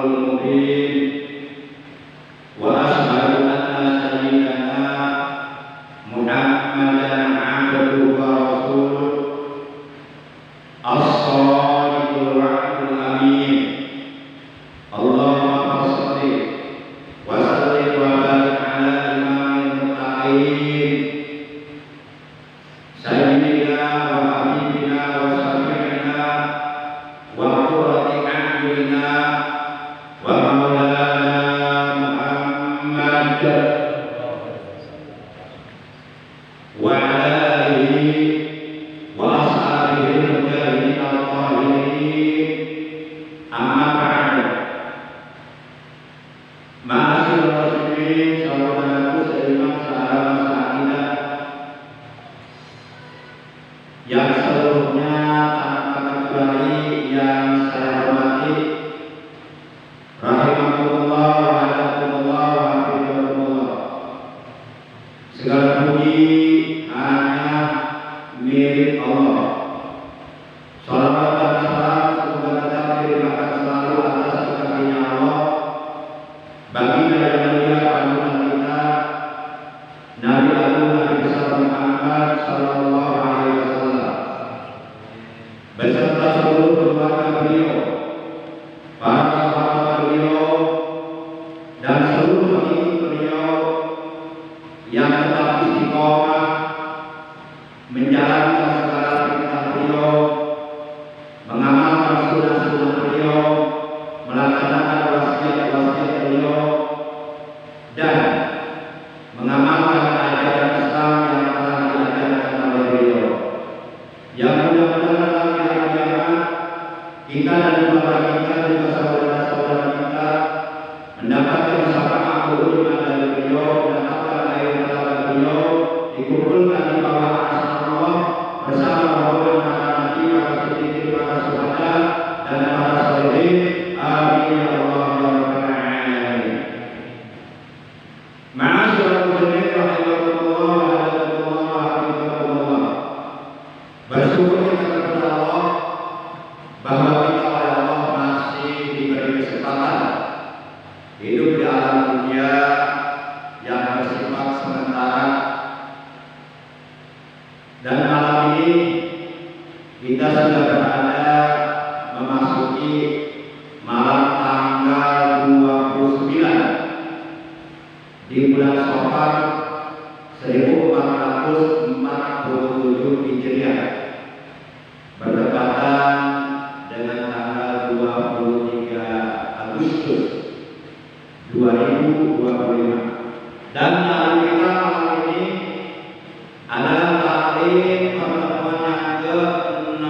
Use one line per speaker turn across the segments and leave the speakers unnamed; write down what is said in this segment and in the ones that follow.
المبين وأشهد أن سيدنا محمدا عبده ورسوله الصادق الوعد الأمين اللهم صل وسلم وبارك على إمام المتقين سيدنا وحبيبنا وشفيعنا وقرة أعيننا ومولانا محمد وعلى آله وأصحابه المجاهدين الطاهرين أما بعد Ma'asyiral muslimin, saudaraku seiman sahabat sahabat yang seluruhnya tanpa kecuali yang saya hormati, rahimakumullah wa hadakumullah wa hafizakumullah. Segala puji hanya milik Allah. Salawat dan salam semoga tetap dilimpahkan selalu atas kekasihnya Allah, baginda yang mulia panutan kita, Nabi Agung Nabi besar Muhammad sallallahu alaihi wasallam, beserta seluruh keluarga beliau, para sahabat beliau, dan seluruh pengikut beliau yang tetap istiqomah menjalankan segala perintah beliau, mengamalkan sunnah-sunnah beliau, melaksanakan wasiat-wasiat beliau, dan mengamalkan ajaran Islam yang telah diajarkan oleh beliau. Yang mudah-mudahan dalam kiamat kita dan keluarga kita juga saudara-saudara kita mendapatkan syafaat ulama dari beliau, mendapatkan air mata beliau, dikumpulkan di bawah arsy Allah bersama rombongan para nabi, para siddiqin, para syuhada, dan para sholihin. Amin ya Allah ya rabbal alamin. Ma'asyiral muslimin rahimakumullah wa hadakumullah wa hafizakumullah. Bersyukur kita kepada Allah bahwa kita oleh Allah masih diberi kesempatan hidup di alam dunia yang bersifat sementara. Dan malam ini kita sudah berada memasuki malam tanggal 29 di bulan Syawal 1447 Hijriah, berdekatan dengan tanggal 23 Agustus 2025. Dan hari kita malam ini adalah taklim pertemuan yang ke-627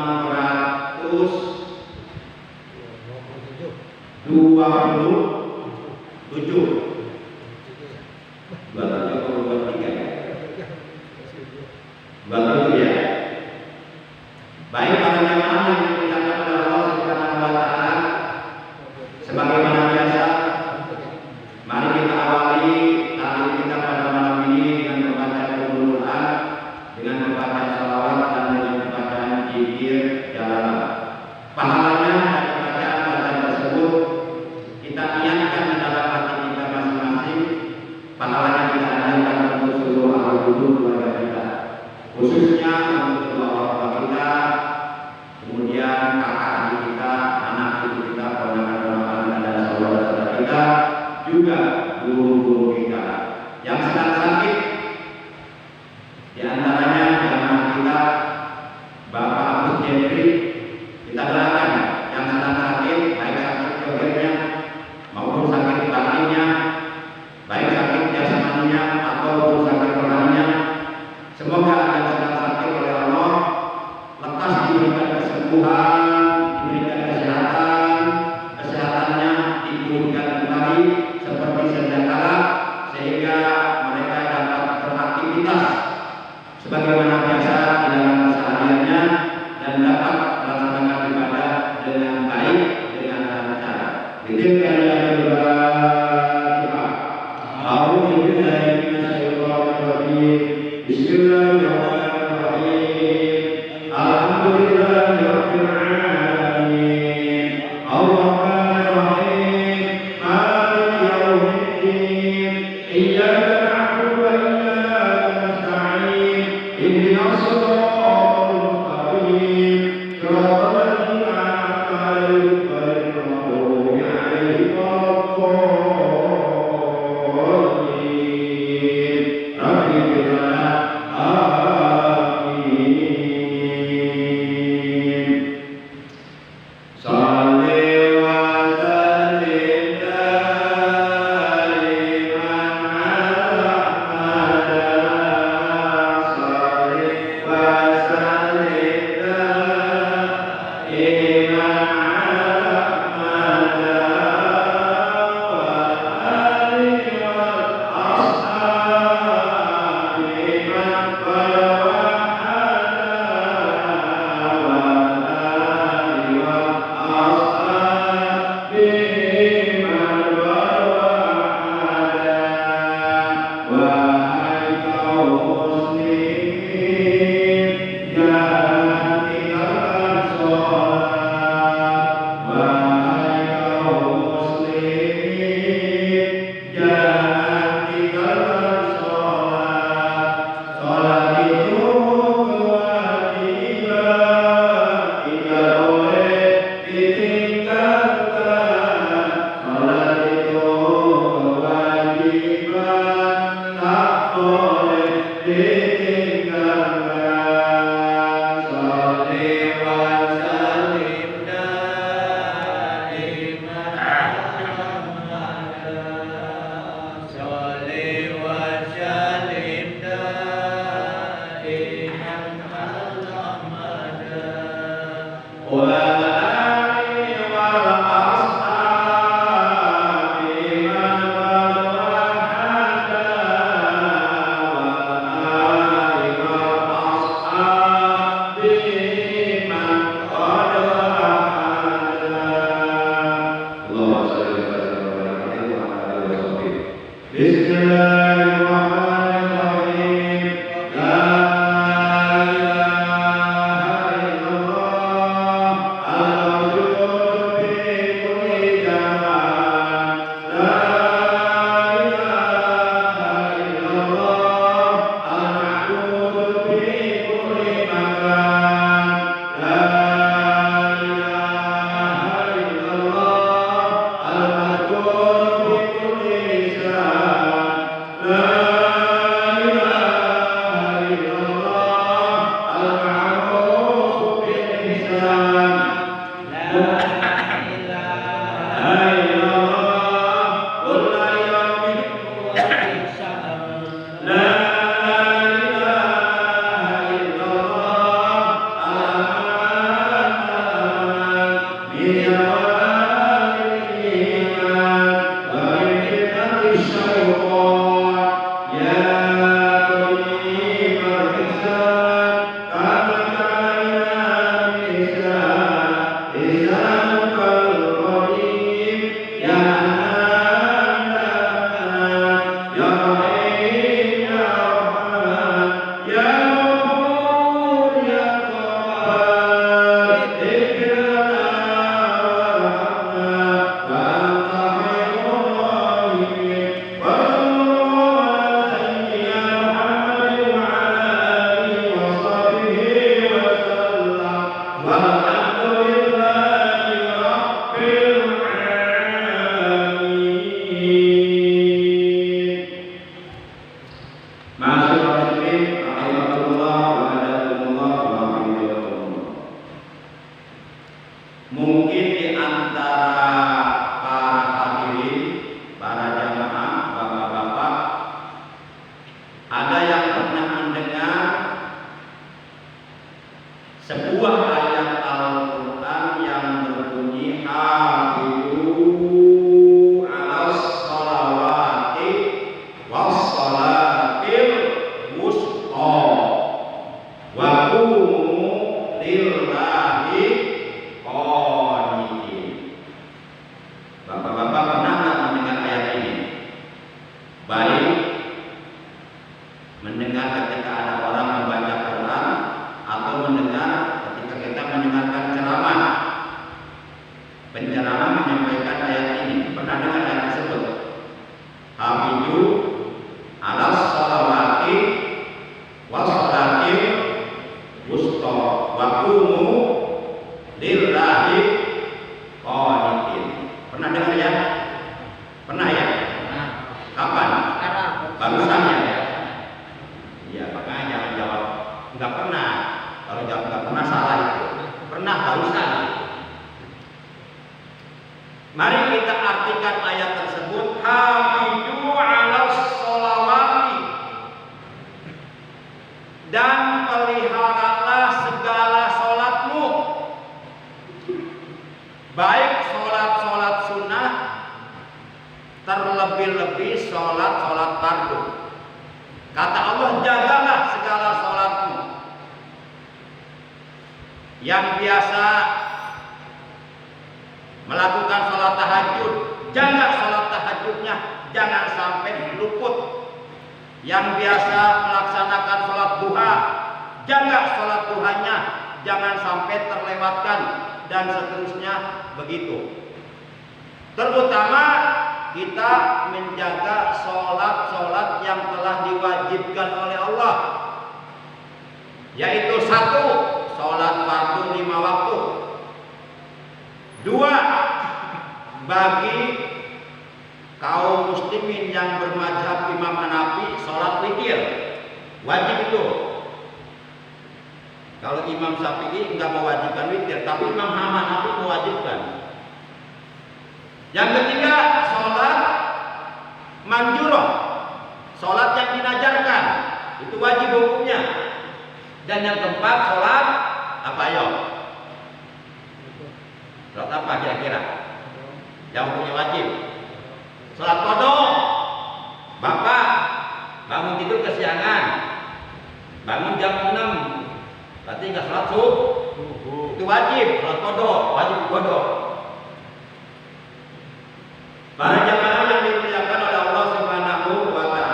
ya. Baik para jamaah yang dimuliakan oleh Allah Subhanahu wa taala, sebagaimana biasa, mari kita awali taklim kita pada malam ini dengan membaca Al-Qur'an, dengan membaca salawat, dan dengan bacaan zikir jalalah. Pahalanya dari bacaan tersebut kita niatkan di dalam hati kita masing-masing. Pahalanya kita ajarkan untuk seluruh ahli wudhu keluarga kita, khususnya untuk kedua orang tua kita, kemudian kakak adik kita, anak cucu kita, ponakan-ponakan kita, dan saudara-saudara kita, juga guru-guru kita yang sedang sakit. Di antaranya jamaah kita Bapak Agus Jendri, kita doakan yang sedang sakit, baik sakit jogetnya maupun sakit batinnya, baik sakit jasmaninya ataupun sakit rohaninya. Semoga yang sedang sakit oleh Allah lekas diberikan kesembuhan, diberikan kesehatan, kesehatannya dipulihkan kembali seperti sedia kala, sehingga mereka dapat Mungkin di antara para hadirin, para jamaah, bapak-bapak, ada yang pernah mendengar sebuah ayat Al-Quran yang berbunyi hafizu 'alas sholawati was sholatil wusta wa qumu lillahi qanitin. Bapak-bapak pernah nggak mendengar ayat ini? Baik mendengar ketika ada orang membaca Quran atau mendengar ketika kita mendengarkan ceramah. Penceramah menyampaikan ayat ini. Pernah dengar ayat tersebut? Hafizu 'alas sholawati was sholatil wusta wa qumu lillahi qanitin. Pernah dengar ya? Pernah ya? Kapan? Barusan ya? Iya, makanya jangan jawab nggak pernah. Kalau jawab nggak pernah salah itu. Pernah barusan. Mari kita artikan ayat tersebut. Hafizu 'alas sholawati, dan peliharalah segala sholatmu, baik sholat-sholat sunnah, terlebih-lebih sholat-sholat fardu. Kata Allah, jagalah segala sholatmu. Yang biasa melakukan sholat tahajud, jaga sholat tahajudnya, jangan sampai luput. Yang biasa melaksanakan sholat duha, jaga sholat duhanya, jangan sampai terlewatkan, dan seterusnya begitu. Terutama kita menjaga sholat-sholat yang telah diwajibkan oleh Allah, yaitu 1. Sholat fardu 5 waktu. 2. Bagi kaum muslimin yang bermadzhab Imam Hanafi, sholat witir wajib itu. Kalau Imam Syafi'i enggak mewajibkan witir, tapi Imam Hanafi mewajibkan. Yang ketiga, sholat manjuroh, sholat yang dinajarkan, itu wajib hukumnya. Dan yang keempat, sholat apa ya? Sholat apa kira-kira? Yang hukumnya wajib. Sholat qadha. Bapak bangun tidur kesiangan, bangun jam 6, berarti nggak sholat subuh. Itu wajib, sholat qadha, wajib qadha. Para jamaah yang dimuliakan oleh Allah Subhanahu wa Ta'ala,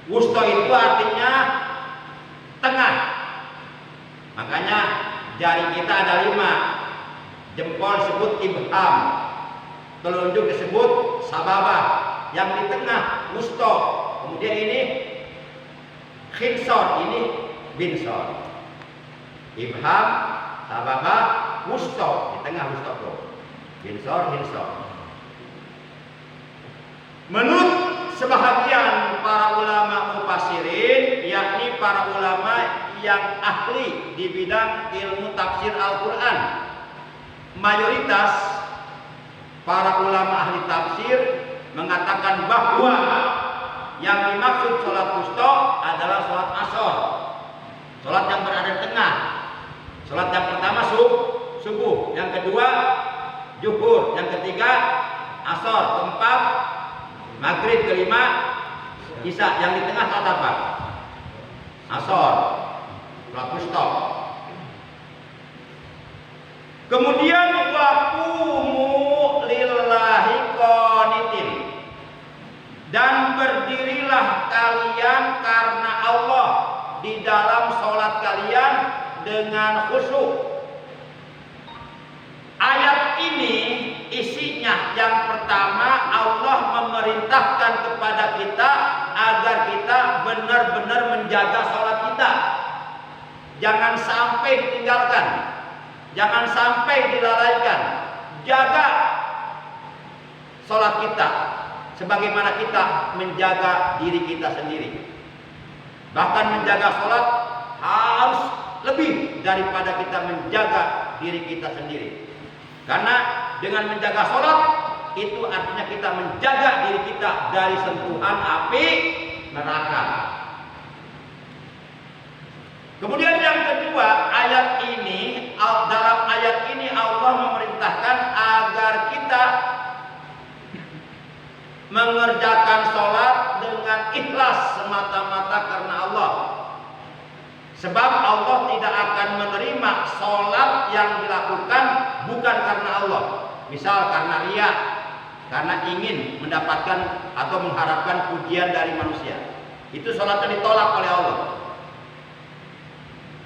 Wusta itu artinya tengah. Makanya jari kita ada 5. Jempol disebut ibham, telunjuk disebut sababah, yang di tengah wusta. Kemudian ini khinsor, ini binsor. Ibham, sababah, wusta, di tengah wusta tuh. Binsor, hinsor. Menurut sebahagian para ulama mufassirin, yakni para ulama yang ahli di bidang ilmu tafsir Al-Quran, mayoritas para ulama ahli tafsir mengatakan bahwa yang dimaksud sholat wusta adalah sholat asar, sholat yang berada di tengah. Sholat yang pertama subuh, yang kedua zuhur, yang ketiga asar, keempat maghrib, kelima isya. Yang di tengah sholat apa? Asar, sholat wusta. Kemudian waqumu lillahi qanitin, dan berdirilah kalian karena Allah di dalam sholat kalian dengan khusyuk. Ayat ini isinya yang pertama, Allah memerintahkan kepada kita agar kita benar-benar menjaga sholat kita. Jangan sampai ditinggalkan, jangan sampai dilalaikan. Jaga sholat kita sebagaimana kita menjaga diri kita sendiri. Bahkan menjaga sholat harus lebih daripada kita menjaga diri kita sendiri. Karena dengan menjaga sholat itu artinya kita menjaga diri kita dari sentuhan api neraka. Kemudian yang kedua, dalam ayat ini Allah memerintahkan agar kita mengerjakan sholat dengan ikhlas semata-mata karena Allah. Sebab Allah tidak akan menerima sholat yang dilakukan bukan karena Allah. Misal karena riya, karena ingin mendapatkan atau mengharapkan pujian dari manusia. Itu sholatnya ditolak oleh Allah.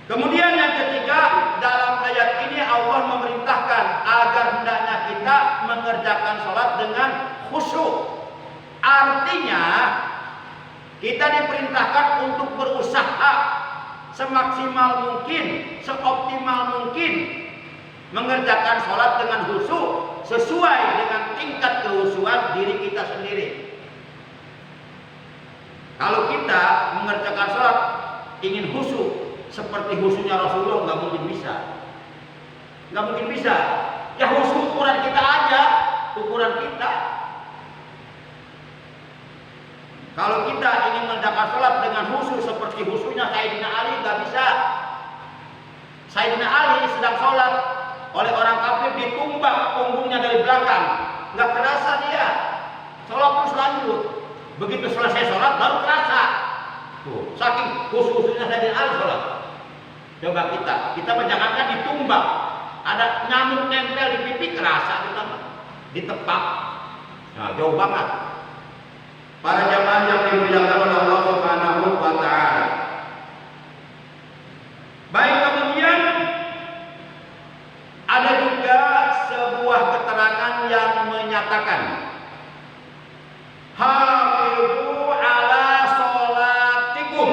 Kemudian yang ketiga, dalam ayat ini Allah memerintahkan agar hendaknya kita mengerjakan sholat dengan khusyuk. Artinya kita diperintahkan untuk berusaha semaksimal mungkin, seoptimal mungkin mengerjakan sholat dengan khusyuk sesuai dengan tingkat kehusuan diri kita sendiri. Kalau kita mengerjakan sholat ingin khusyuk seperti khusyuknya Rasulullah, nggak mungkin bisa. Nggak mungkin bisa. Ya khusyuk ukuran kita aja, ukuran kita. Kalau kita ingin mengerjakan sholat dengan khusyuk seperti khusyuknya Sayyidina Ali, nggak bisa. Sayyidina Ali sedang sholat, oleh orang kafir ditumbak punggungnya dari belakang, nggak kerasa dia. Sholat terus lanjut. Begitu selesai sholat baru kerasa. Tuh, saking khusyuknya Sayyidina Ali sholat. Coba kita menjangankan ditumbak, ada nyamuk nempel di pipi kerasa kita, ditepak. Nah, jauh banget. Para jamaah yang dimuliakan oleh Allah Subhanahu wa taala. Baik, kemudian ada juga sebuah keterangan yang menyatakan hafizu ala sholatikum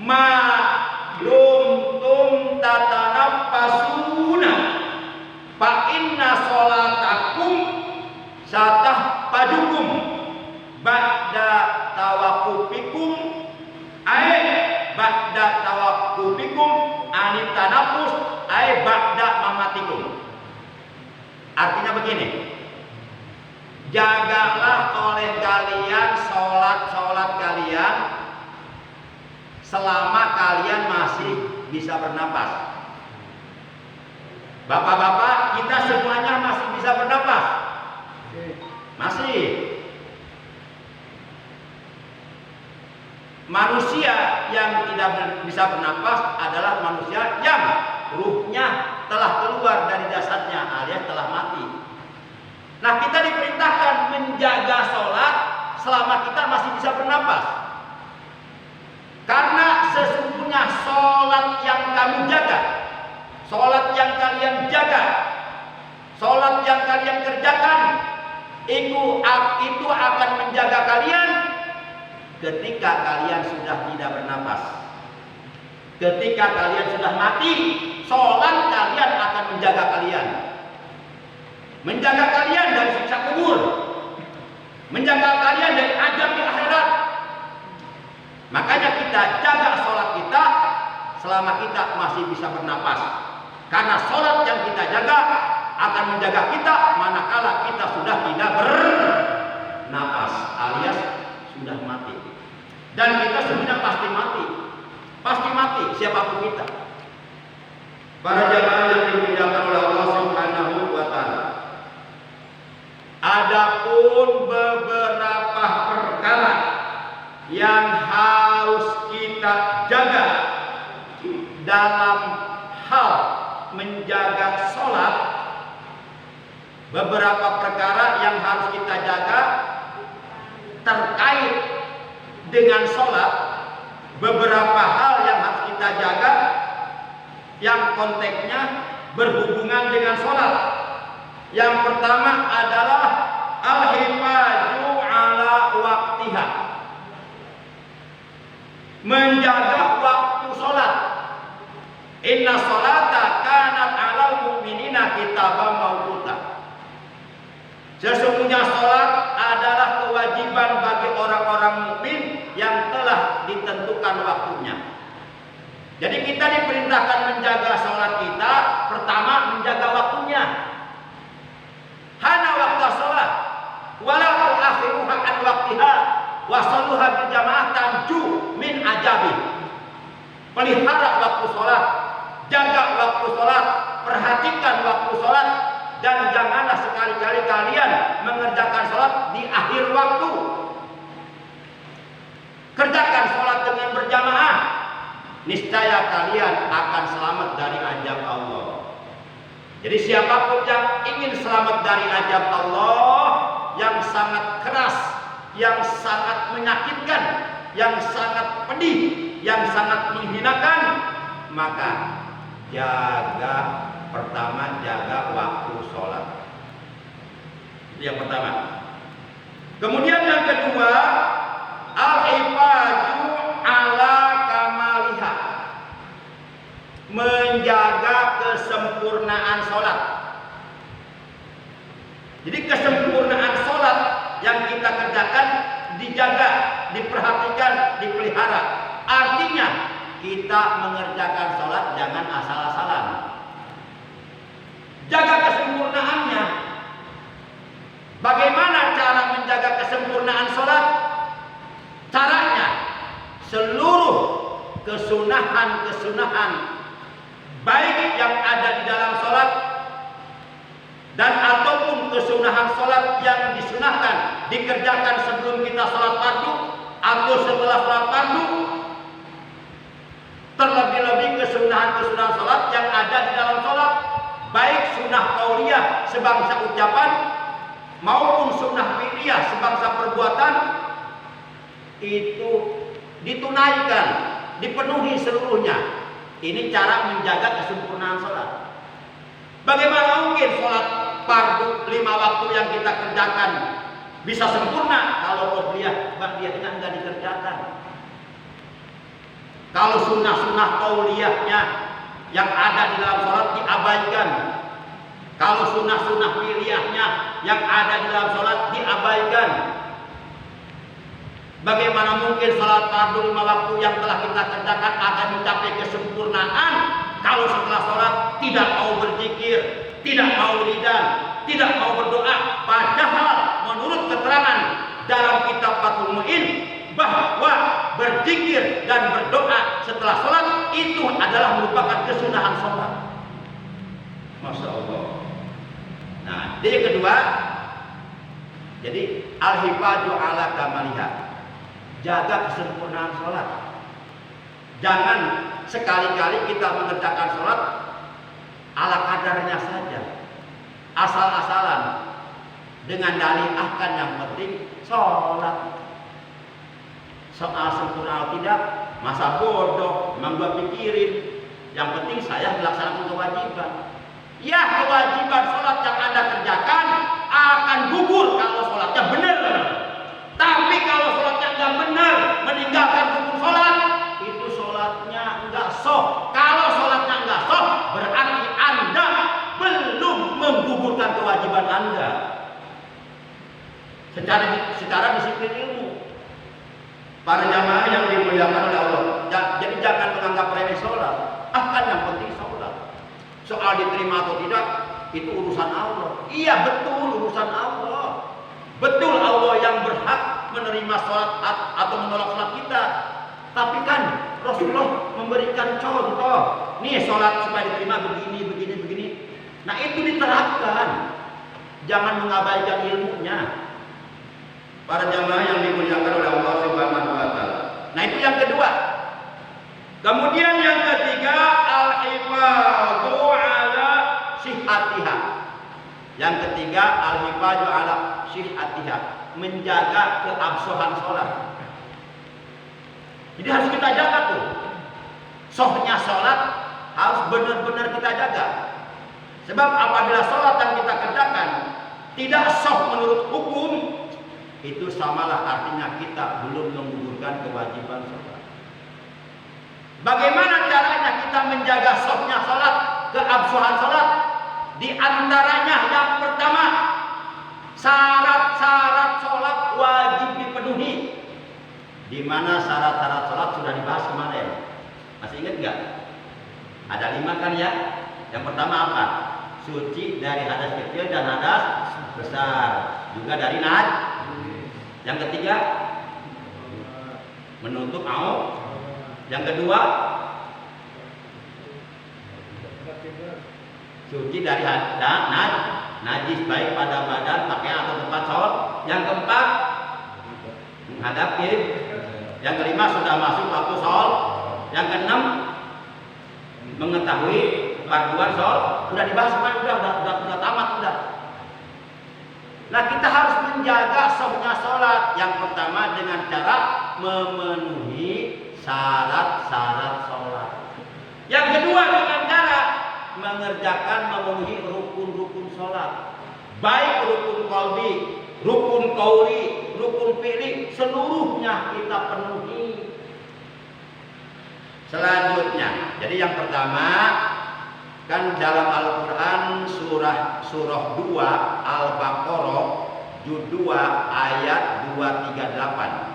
ma dumtum tatanaffasuna fa inna sholatakum satah padukum ba'da tawakufikum ba'da tawakufikum anitanafus ba'da mamatikum. Artinya begini, jagalah oleh kalian sholat kalian selama kalian masih bisa bernapas. Bapak-bapak, kita semuanya masih bisa bernapas. Masih. Manusia yang tidak bisa bernapas adalah manusia yang ruhnya telah keluar dari jasadnya alias telah mati. Nah, kita diperintahkan menjaga sholat selama kita masih bisa bernapas. Karena sesungguhnya sholat yang kamu jaga, sholat yang kalian jaga, sholat yang kalian kerjakan, itu akan menjaga kalian ketika kalian sudah tidak bernapas. Ketika kalian sudah mati, sholat kalian akan menjaga kalian. Menjaga kalian dari siksa kubur, menjaga kalian dari azab di akhirat. Makanya kita jaga sholat kita selama kita masih bisa bernapas. Karena sholat yang kita jaga akan menjaga kita manakala kita sudah tidak bernapas alias sudah mati. Dan kita sebenarnya pasti mati. Pasti mati siapapun kita. Para jamaah yang dimuliakan oleh Allah Subhanahu wa taala. Adapun beberapa perkara yang harus kita jaga dalam hal menjaga sholat, beberapa perkara yang harus kita jaga terkait dengan sholat, beberapa hal yang harus kita jaga yang konteksnya berhubungan dengan sholat. Yang pertama adalah al-hifadzu ala waqtiha, menjaga waktu sholat. Inna sholata kanat alal mu'minina kitaban mawquta. Sesungguhnya sholat adalah kewajiban bagi orang-orang mukmin yang telah ditentukan waktunya. Jadi kita diperintahkan menjaga sholat kita, pertama menjaga waktunya. Hana waktu sholat, wala tu'akhiruha an waqtiha, wa salluha bil jamaah tanju min ajabi. Pelihara waktu sholat, jaga waktu sholat, perhatikan waktu sholat, dan janganlah sekali-kali kalian mengerjakan sholat di akhir waktu. Kerjakan sholat dengan berjamaah, niscaya kalian akan selamat dari azab Allah. Jadi siapapun yang ingin selamat dari azab Allah yang sangat keras, yang sangat menyakitkan, yang sangat pedih, yang sangat menghinakan, maka pertama jaga waktu sholat. Itu yang pertama. Kemudian yang kedua, al-hifadzu ala kamaliha, menjaga kesempurnaan sholat. Jadi kesempurnaan sholat yang kita kerjakan dijaga, diperhatikan, dipelihara. Artinya kita mengerjakan sholat jangan asal-asalan. Jaga kesempurnaannya. Bagaimana cara menjaga kesempurnaan sholat? Caranya seluruh kesunahan-kesunahan baik yang ada di dalam sholat dan ataupun kesunahan sholat yang disunahkan dikerjakan sebelum kita sholat fardu atau setelah sholat fardu, terlebih-lebih kesunahan-kesunahan sholat yang ada di dalam sholat, baik sunnah qauliyah sebangsa ucapan maupun sunnah fi'liyah sebangsa perbuatan, itu ditunaikan, dipenuhi seluruhnya. Ini cara menjaga kesempurnaan sholat. Bagaimana mungkin sholat fardu 5 waktu yang kita kerjakan bisa sempurna kalau qauliyah ba'diyahnya enggak dikerjakan? Kalau sunnah-sunnah qauliyahnya yang ada di dalam sholat diabaikan, kalau sunnah-sunnah fi'liyahnya yang ada di dalam sholat diabaikan, bagaimana mungkin sholat fardu 5 waktu yang telah kita kerjakan akan mencapai kesempurnaan kalau setelah sholat tidak mau berzikir, tidak mau wiridan, tidak mau berdoa? Padahal menurut keterangan dalam kitab Fathul Mu'in bahwa berzikir dan berdoa setelah sholat itu adalah merupakan kesunahan sholat. Masya Allah. Nah, yang kedua, jadi al-hifadzu ala kamaliha, jaga kesempurnaan sholat. Jangan sekali-kali kita mengerjakan sholat ala kadarnya saja, asal-asalan, dengan dalih ahkan yang penting sholat. soal sempurna atau tidak, masa bodoh, memang gua pikirin. Yang penting saya melaksanakan kewajiban. Ya, kewajiban sholat yang Anda kerjakan akan gugur kalau sholatnya benar. Tapi kalau sholatnya nggak benar, meninggalkan rukun sholat, itu sholatnya nggak sah. Kalau sholatnya nggak sah, berarti Anda belum menggugurkan kewajiban Anda. Secara disiplin ilmu. Para jamaah yang dimuliakan oleh Allah, jadi jangan menganggap remeh sholat. Akan yang penting sholat. Soal diterima atau tidak, itu urusan Allah. Iya betul, urusan Allah. Betul Allah yang berhak menerima sholat atau menolak sholat kita. Tapi kan Rasulullah memberikan contoh. Nih sholat supaya diterima begini. Nah itu diterapkan. Jangan mengabaikan ilmunya. Para jamaah yang dimuliakan oleh Allah Subhanahu wa taala. Nah itu yang kedua. Kemudian yang ketiga, al-hifadzu ala sihhatiha. Yang ketiga, al-hifadzu ala sihhatiha, menjaga keabsahan sholat. Jadi harus kita jaga tuh. Sahnya sholat harus benar-benar kita jaga. Sebab apabila sholat yang kita kerjakan tidak sah menurut hukum, itu samalah artinya kita belum menggugurkan kewajiban sholat. Bagaimana caranya kita menjaga sahnya sholat, keabsahan sholat? Di antaranya yang pertama, syarat-syarat sholat wajib dipenuhi. Di mana syarat-syarat sholat sudah dibahas kemarin. Masih ingat nggak? Ada 5 kan ya? Yang pertama apa? Suci dari hadas kecil dan hadas besar. Juga dari najis. Yang ketiga, menutup aurat. Yang kedua, suci dari najis baik pada badan, pakaian atau tempat sholat. Yang keempat, menghadap kiblat. Yang kelima, sudah masuk waktu sholat. Yang keenam, mengetahui farduan sholat. Sudah dibahas kemarin, sudah tamat sudah. Nah kita harus menjaga sahnya sholat. Yang pertama dengan cara memenuhi syarat-syarat sholat. Yang kedua dengan cara memenuhi rukun-rukun sholat. Baik rukun qalbi, rukun qauli, rukun fi'li, seluruhnya kita penuhi. Selanjutnya, jadi yang pertama kan dalam Al-Quran surah 2 Al-Baqarah juz 2 ayat 238.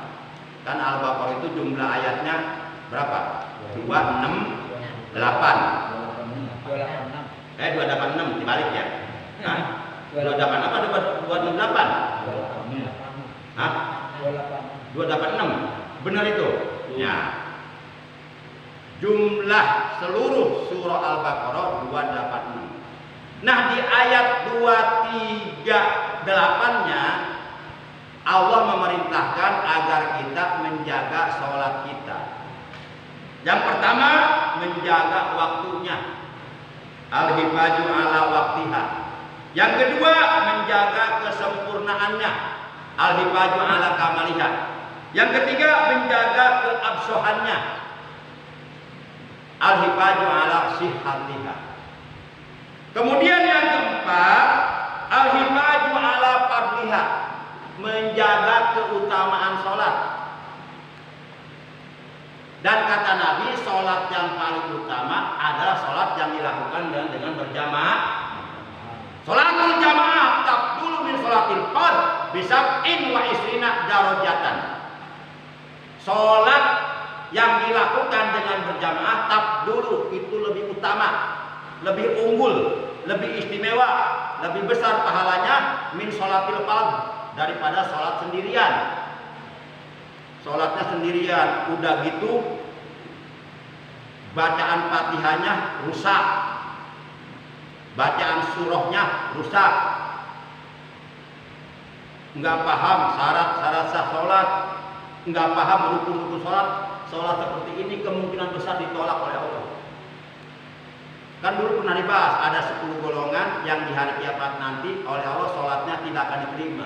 Kan Al-Baqarah itu jumlah ayatnya berapa? 268. 286 dibalik ya. Hah? 286 apa 268? Hah? 286. Benar itu? Ya. Jumlah seluruh surah Al-Baqarah 286. Nah di ayat 238-nya Allah memerintahkan agar kita menjaga sholat kita. Yang pertama, menjaga waktunya. Al-hifadzu ala waktiha. Yang kedua, menjaga kesempurnaannya. Al-hifadzu ala kamaliha. Yang ketiga, menjaga keabsahannya. Al-hifadzu ala sihhatiha. Kemudian yang keempat, al-hifadzu ala fardhiha, menjaga keutamaan sholat. Dan kata Nabi, sholat yang paling utama adalah sholat yang dilakukan dengan berjamaah. Sholatul jamaah tabdulu min sholatil fard bisab'in wa isrina darajatan. Sholat yang dilakukan dengan berjamaah tabdulu itu lebih utama, lebih unggul, lebih istimewa, lebih besar pahalanya min sholatil fard, daripada sholat sendirian. Sholatnya sendirian, udah gitu bacaan Fatihahnya rusak, bacaan surahnya rusak, nggak paham syarat-syarat sah sholat, nggak paham rukun-rukun sholat. Sholat seperti ini kemungkinan besar ditolak oleh Allah. Kan dulu pernah dibahas ada 10 golongan yang di hari kiamat nanti oleh Allah sholatnya tidak akan diterima.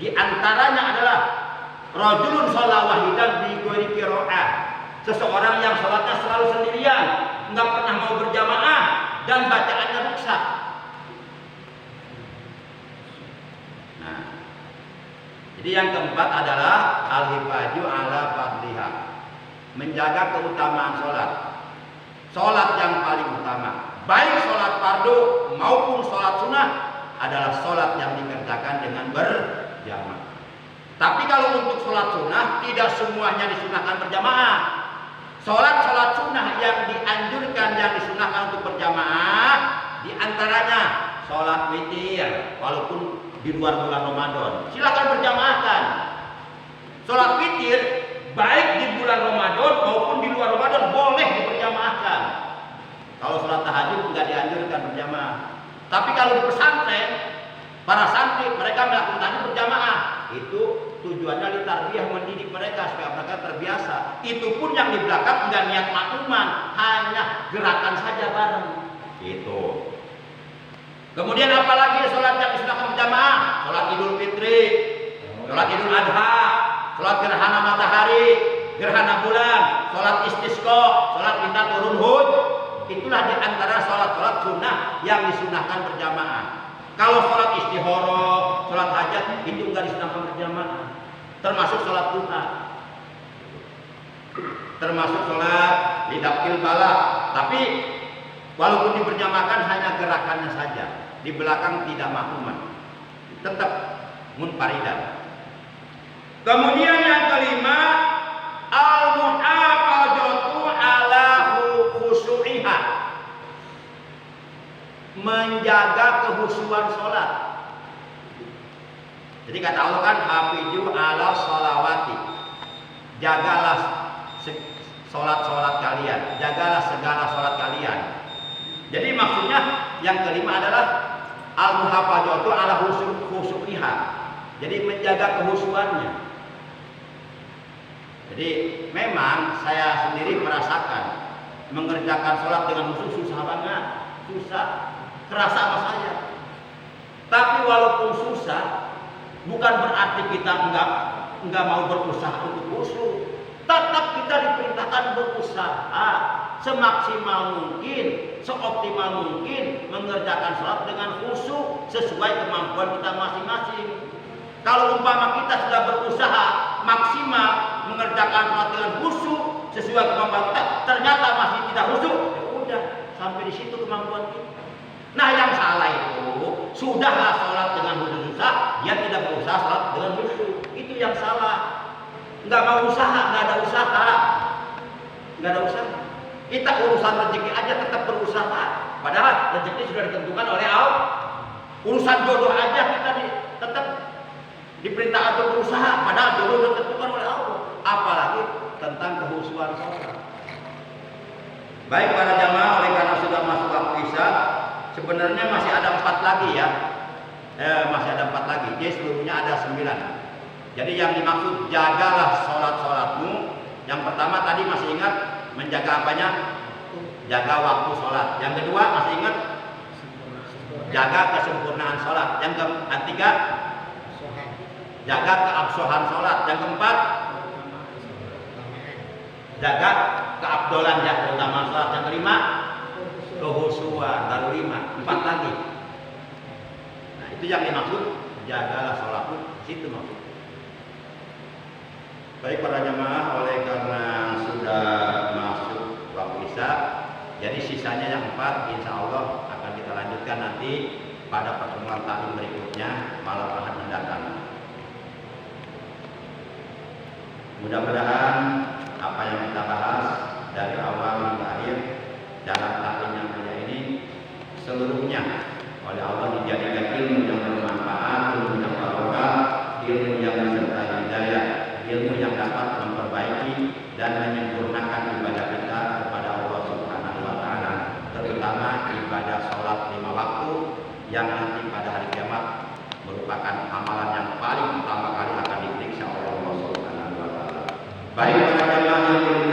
Di antaranya adalah Rajulun sholat wahidan bi ghairi qiraah. Seseorang yang sholatnya selalu sendirian, nggak pernah mau berjamaah dan bacaannya rusak. Nah, jadi yang keempat adalah al-hifaju ala fardhiha, menjaga keutamaan sholat. Sholat yang paling utama, baik sholat fardu maupun sholat sunnah, adalah sholat yang dikerjakan dengan berjamaah. Tapi kalau untuk sholat sunnah, tidak semuanya disunahkan berjamaah. Sholat sunnah yang dianjurkan, yang disunahkan untuk berjamaah, diantaranya sholat witir, walaupun di luar bulan Ramadan, silakan berjamaahkan. Sholat witir baik di bulan Ramadan maupun di luar Ramadan boleh diberjamaahkan. Kalau sholat tahajud nggak dianjurkan berjamaah. Tapi kalau di pesantren, para santri mereka melakukannya berjamaah. Itu tujuannya litarbiyah, mendidik mereka supaya mereka terbiasa. Itu pun yang di belakang nggak niat makmuman, hanya gerakan saja bareng. Itu. Kemudian apalagi sholat yang disunahkan berjamaah? Sholat Idul Fitri, sholat Idul Adha, sholat gerhana matahari, gerhana bulan, sholat istisqa, sholat minta turun hujan. Itulah di antara sholat-sholat sunnah yang disunahkan berjamaah. Kalau sholat istihara, sholat hajat, itu enggak disunahkan berjamaah. Termasuk sholat duha, termasuk sholat lidakil bala. Tapi walaupun diberjamaahkan hanya gerakannya saja, di belakang tidak makmuman, tetap munfaridan. Kemudian yang kelima, al-muhafadzatu ala khusyu'iha, menjaga kehusuan sholat. Jadi kata Allah kan, hafizu ala sholawati, jagalah sholat kalian, jagalah segala sholat kalian. Jadi maksudnya yang kelima adalah al-muhafadzatu ala khusyu'iha, jadi menjaga kehusuannya. Jadi memang saya sendiri merasakan mengerjakan sholat dengan khusyuk susah banget, susah, kerasa sama saya. Tapi walaupun susah, bukan berarti kita enggak mau berusaha untuk khusyuk. Tetap kita diperintahkan berusaha semaksimal mungkin, seoptimal mungkin mengerjakan sholat dengan khusyuk sesuai kemampuan kita masing-masing. Kalau umpama kita sudah berusaha maksimal mengerjakan sholat dengan khusyuk sesuai kemampuan kita, ternyata masih tidak khusyuk, ya udah, sampai di situ kemampuan kita. Nah, yang salah itu sudahlah sholat dengan khusyuk susah, dia tidak berusaha sholat dengan khusyuk. Itu yang salah. Nggak mau usaha, nggak ada usaha. Kita urusan rezeki aja tetap berusaha. Padahal rezeki sudah ditentukan oleh Allah. Urusan jodoh aja kita tetap diperintah untuk berusaha, padahal jodoh ditentukan oleh Allah. Apalagi tentang kehusuan sholat. Baik para jamaah, oleh karena sudah masuk waktu isya, sebenarnya masih ada 4 lagi ya. Masih ada 4 lagi. Jadi seluruhnya ada 9. Jadi yang dimaksud jagalah sholat-sholatmu. Yang pertama tadi masih ingat menjaga apanya? Jaga waktu sholat. Yang kedua masih ingat jaga kesempurnaan sholat. Yang ketiga jaga keabsahan sholat. Yang keempat jaga keabdolan ya, keutamaan sholat. Yang kelima kehusuan. Baru 5, 4 lagi. Nah itu yang dimaksud jagalah sholatmu. Situ maksud. Baik para jamaah, oleh karena sudah masuk waktu isya, jadi sisanya yang 4 insya Allah akan kita lanjutkan nanti pada pertemuan taklim berikutnya malam Ahad mendatang. Mudah-mudahan apa yang kita bahas dari awal hingga akhir dalam taklim yang mulia ini seluruhnya oleh Allah dijadikan ilmu yang bermanfaat, ilmu yang barokah, ilmu yang beserta hidayah, ilmu yang dapat memperbaiki dan menyempurnakan ibadah kita kepada Allah Subhanahu wa taala, terutama ibadah sholat 5 waktu yang nanti pada hari kiamat merupakan amalan yang paling utama kali akan diperiksa oleh Allah Subhanahu wa taala. Baik para jamaah yang